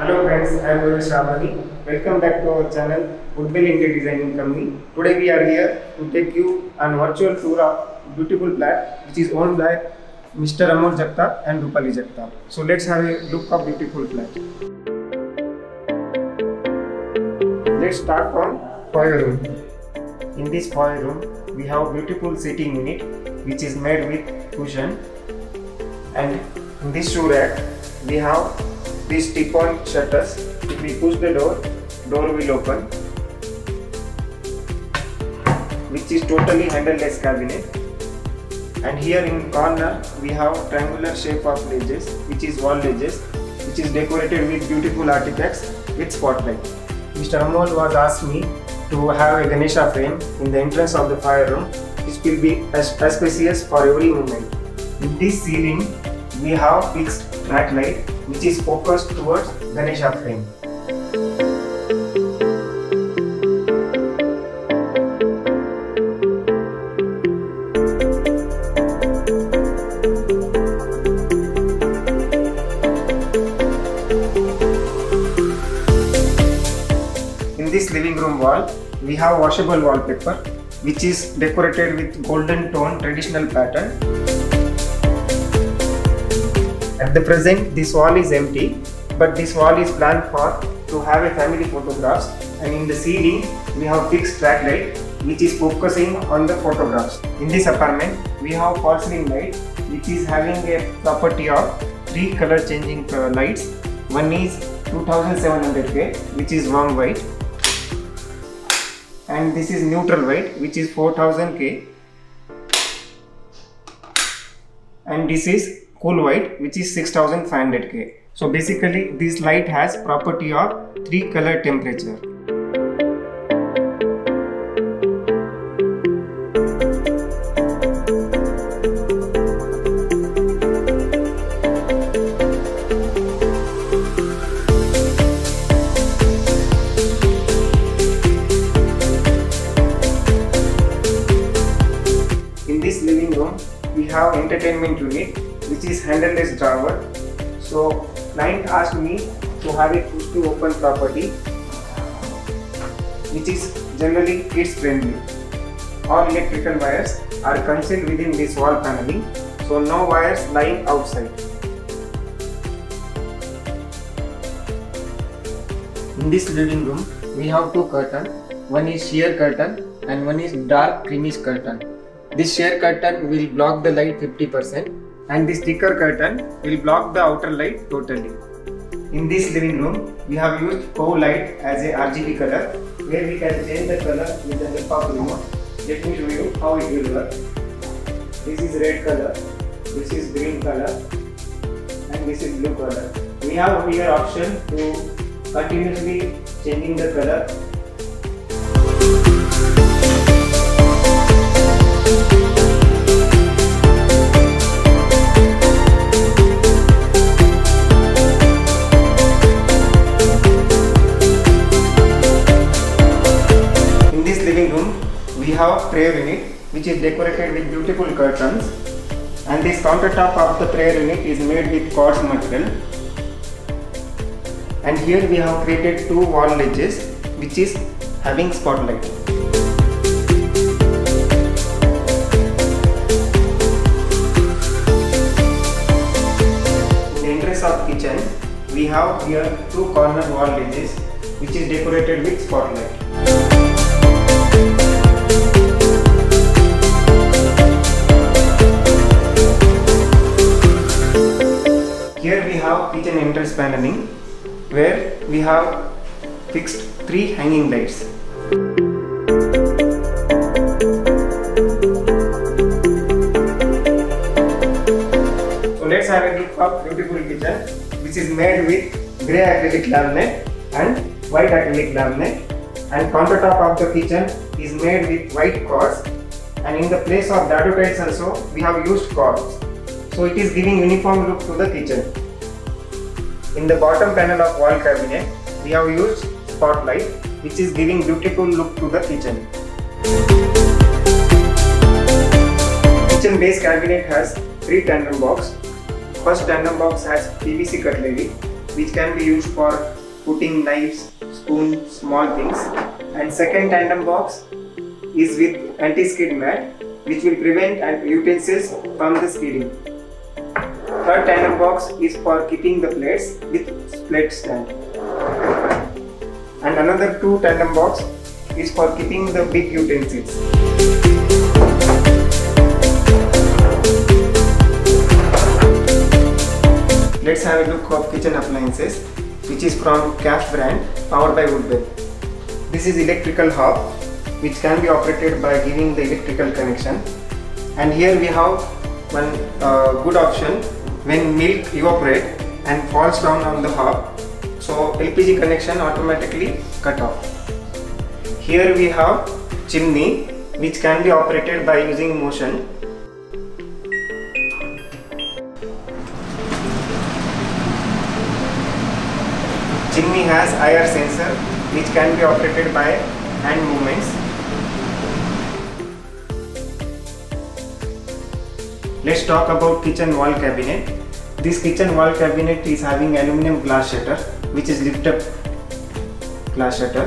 Hello friends, I am Yogesh Ramani. Welcome back to our channel Woodville Interior Designing Company. Today we are here to take you on virtual tour of beautiful flat which is owned by Mr. Amol Jagtap and Rupali Jagtap. So let's have a look of beautiful flat. Let's start from foyer room. In this foyer room we have beautiful sitting unit which is made with cushion, and in this shoe rack we have these tip-on shutters. If we push the door will open, which is totally handleless cabinet. And here in corner we have triangular shape of ledges, which is wall ledges, which is decorated with beautiful artifacts with spotlight. Mr. Amol was asked me to have a Ganesha frame in the entrance of the fire room, which will be spacious for every movement. In this ceiling we have fixed track light which is focused towards Ganesha frame. In this living room wall we have washable wallpaper which is decorated with golden tone traditional pattern. At the present, this wall is empty, but this wall is planned for to have a family photographs, and in the ceiling we have fixed track light which is focusing on the photographs. In this apartment we have false ceiling light which is having a property of 3 color changing lights. One is 2700K which is warm white, and this is neutral white which is 4000K, and this is cool white which is 6500K. So basically this light has property of 3 color temperature. In this living room we have entertainment unit which is handleless drawer. So client asked me to have a push to open property which is generally kids friendly. All electrical wires are concealed within this wall paneling, so no wires lying outside. In this living room we have 2 curtains. One is sheer curtain and one is dark creamish curtain. This sheer curtain will block the light 50%. And this thicker curtain will block the outer light totally. In this living room, we have used Cove light as a RGB color, where we can change the color with the help of remote. Let me show you how it will work. This is red color, this is green color, and this is blue color. We have here option to continuously changing the color. We have prayer unit which is decorated with beautiful curtains, and this countertop of the prayer unit is made with quartz material. And here we have created 2 wall ledges which is having spotlight. In the entrance of kitchen we have here 2 corner wall ledges which is decorated with spotlight. Here we have kitchen entrance paneling where we have fixed 3 hanging lights. So let's have a look of beautiful kitchen which is made with grey acrylic laminate and white acrylic laminate, and countertop of the kitchen is made with white quartz, and in the place of dado tiles also we have used quartz. So it is giving uniform look to the kitchen. In the bottom panel of wall cabinet we have used spotlight which is giving beautiful look to the kitchen. Kitchen base cabinet has 3 tandem box. First tandem box has PVC cutlery which can be used for putting knives, spoons, small things. And second tandem box is with anti-skid mat, which will prevent utensils from the skidding. Third tandem box is for keeping the plates with plate stand. And another 2 tandem box is for keeping the big utensils. Let's have a look of kitchen appliances, which is from CAF brand, powered by Woodwell. This is electrical hob, which can be operated by giving the electrical connection. And here we have one good option when milk evaporates and falls down on the hob, so LPG connection automatically cut off. Here we have chimney, which can be operated by using motion. Chimney has IR sensor, which can be operated by hand movements. Let's talk about kitchen wall cabinet. This kitchen wall cabinet is having aluminum glass shutter, which is lift up glass shutter,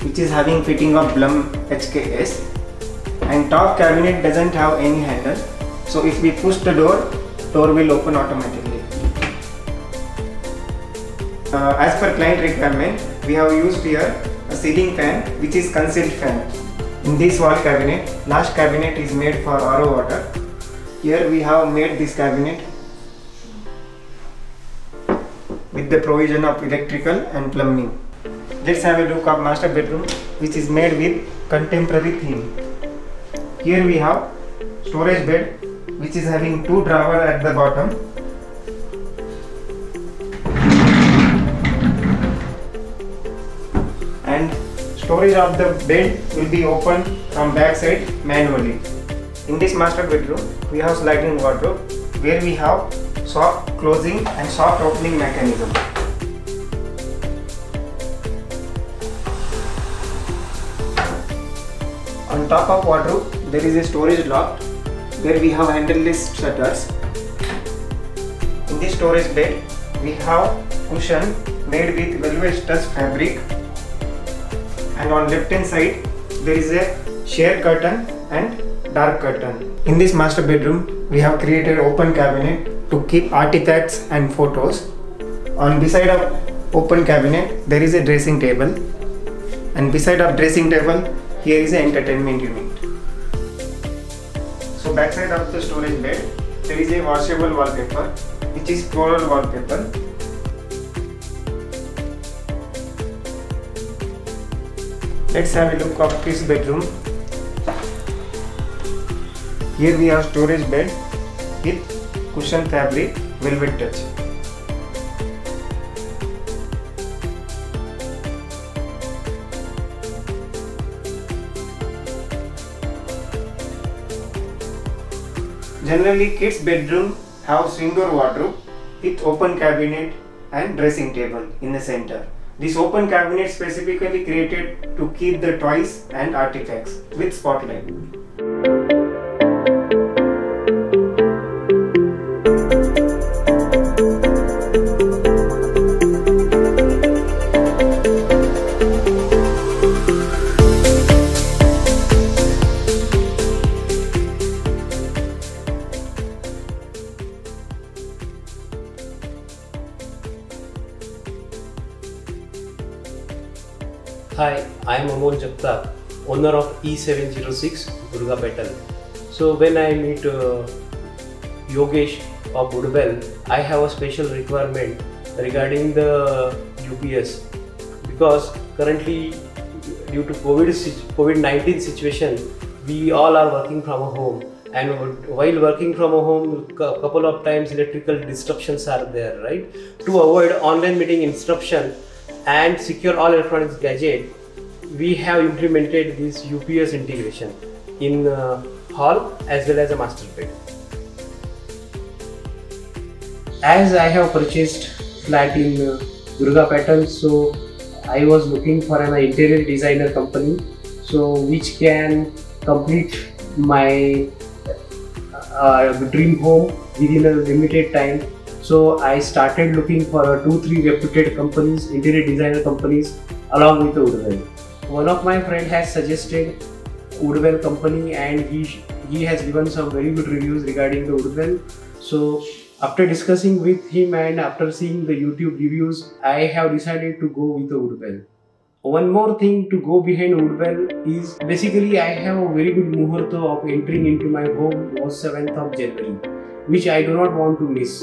which is having fitting of Blum HKS, and top cabinet doesn't have any handle, so if we push the door will open automatically. As per client requirement, we have used here a ceiling fan, which is concealed fan. In this wall cabinet, last cabinet is made for RO water. Here we have made this cabinet with the provision of electrical and plumbing. Let's have a look of master bedroom, which is made with contemporary theme. Here we have storage bed, which is having 2 drawers at the bottom. And storage of the bed will be opened from back side manually. In this master bedroom, we have sliding wardrobe, where we have soft closing and soft opening mechanism. On top of wardrobe, there is a storage loft, where we have handleless shutters. In this storage bed, we have cushion made with velvet touch fabric, and on left hand side there is a sheer curtain and dark curtain. In this master bedroom, we have created open cabinet to keep artifacts and photos. On beside of open cabinet, there is a dressing table, and beside of dressing table, here is an entertainment unit. So backside of the storage bed, there is a washable wallpaper, which is floral wallpaper. Let's have a look of this bedroom. Here we have storage bed with cushion fabric, velvet touch. Generally, kids' bedroom have single wardrobe with open cabinet and dressing table in the center. This open cabinet specifically created to keep the toys and artifacts with spotlight. Hi, I am Amol Jagtap, owner of E706 Durgapetal. So when I meet Yogesh of Woodwell, I have a special requirement regarding the UPS, because currently due to COVID-19 situation, we all are working from home, and while working from home, couple of times electrical disruptions are there, right? To avoid online meeting interruption and secure all electronics gadget, we have implemented this UPS integration in hall as well as a master bed. As I have purchased flat in Durgapetal, so I was looking for an interior designer company, so which can complete my dream home within a limited time. So I started looking for 2-3 reputed companies, interior designer companies, along with the Woodwell. One of my friend has suggested Woodwell company, and he has given some very good reviews regarding the Woodwell. So after discussing with him and after seeing the YouTube reviews, I have decided to go with the Woodwell. One more thing to go behind Woodwell is basically I have a very good muhurta of entering into my home was 7th of January, which I do not want to miss.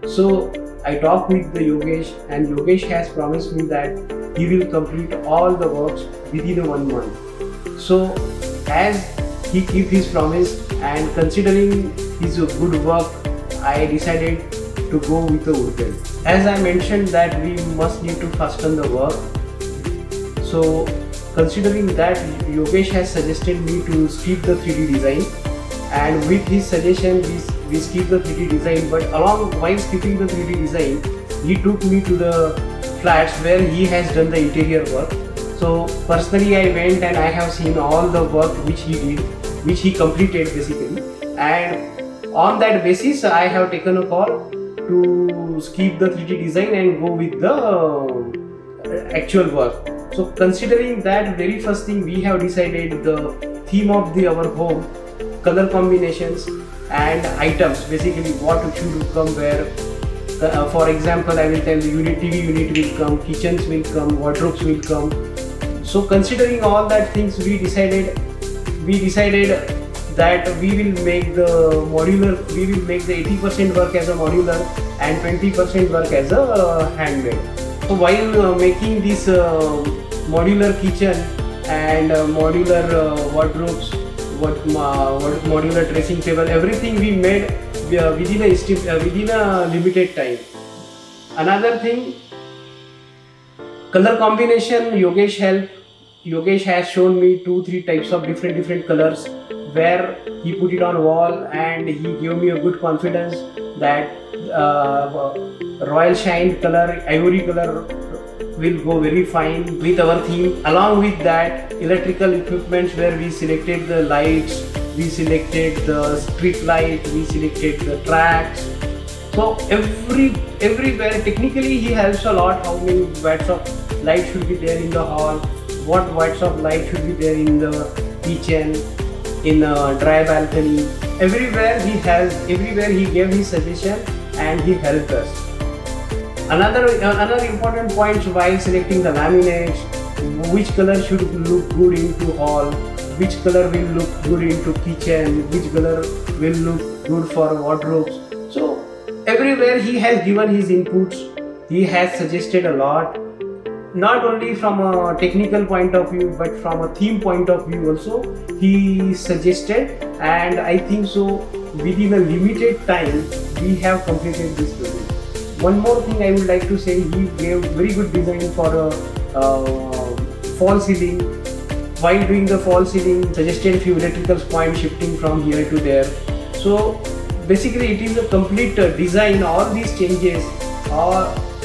So I talked with the Yogesh, and Yogesh has promised me that he will complete all the works within 1 month. So as he keep his promise and considering his good work, I decided to go with the Woodwell. As I mentioned that we must need to fasten the work. So considering that, Yogesh has suggested me to skip the 3D design, and with his suggestion we skip the 3D design, but while skipping the 3D design, he took me to the flats where he has done the interior work. So personally I went and I have seen all the work which he did, which he completed basically, and on that basis I have taken a call to skip the 3D design and go with the actual work. So considering that, very first thing we have decided the theme of our home, color combinations and items, basically what should come where. For example, I will tell you TV unit will come, kitchens will come, wardrobes will come. So considering all that things, we decided that we will make the 80% work as a modular and 20% work as a handmade. So while making this modular kitchen and modular wardrobes, modular dressing table, everything we made within a limited time. Another thing, color combination. Yogesh has shown me 2-3 types of different colors, where he put it on wall, and he gave me a good confidence that royal shine color, ivory color will go very fine with our theme. Along with that, electrical equipments, where we selected the lights, we selected the street light, we selected the tracks. So everywhere technically he helps a lot. How many watts of light should be there in the hall, what watts of light should be there in the kitchen, in a dry balcony. Everywhere he gave his suggestion and he helped us. Another important point while selecting the laminates, which color should look good into hall, which color will look good into kitchen, which color will look good for wardrobes. So everywhere he has given his inputs, he has suggested a lot, not only from a technical point of view but from a theme point of view also he suggested, and I think so within a limited time we have completed this project. One more thing I would like to say, he gave very good design for a fall ceiling. While doing the fall ceiling, suggested few electrical points shifting from here to there. So basically it is a complete design. All these changes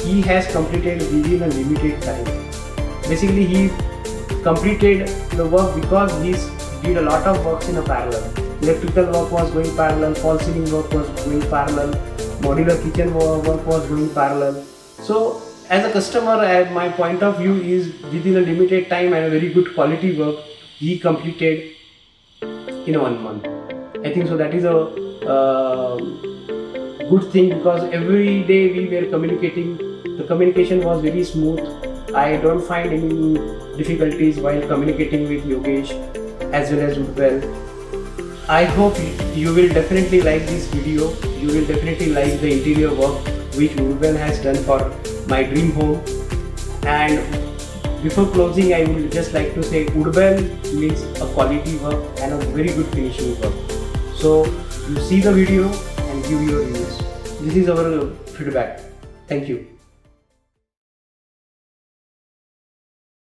he has completed within a limited time. Basically he completed the work because he did a lot of works in a parallel. Electrical work was going parallel, fall ceiling work was going parallel, modular kitchen work was going parallel. So as a customer, my point of view is within a limited time and a very good quality work he completed in 1 month. I think so that is a good thing, because every day we were communicating, the communication was very smooth. I don't find any difficulties while communicating with Yogesh as well as Woodwell. I hope you will definitely like this video. You will definitely like the interior work which Woodwell has done for my dream home. And before closing, I would just like to say Woodwell means a quality work and a very good finishing work. So you see the video and give your reviews. This is our feedback. Thank you.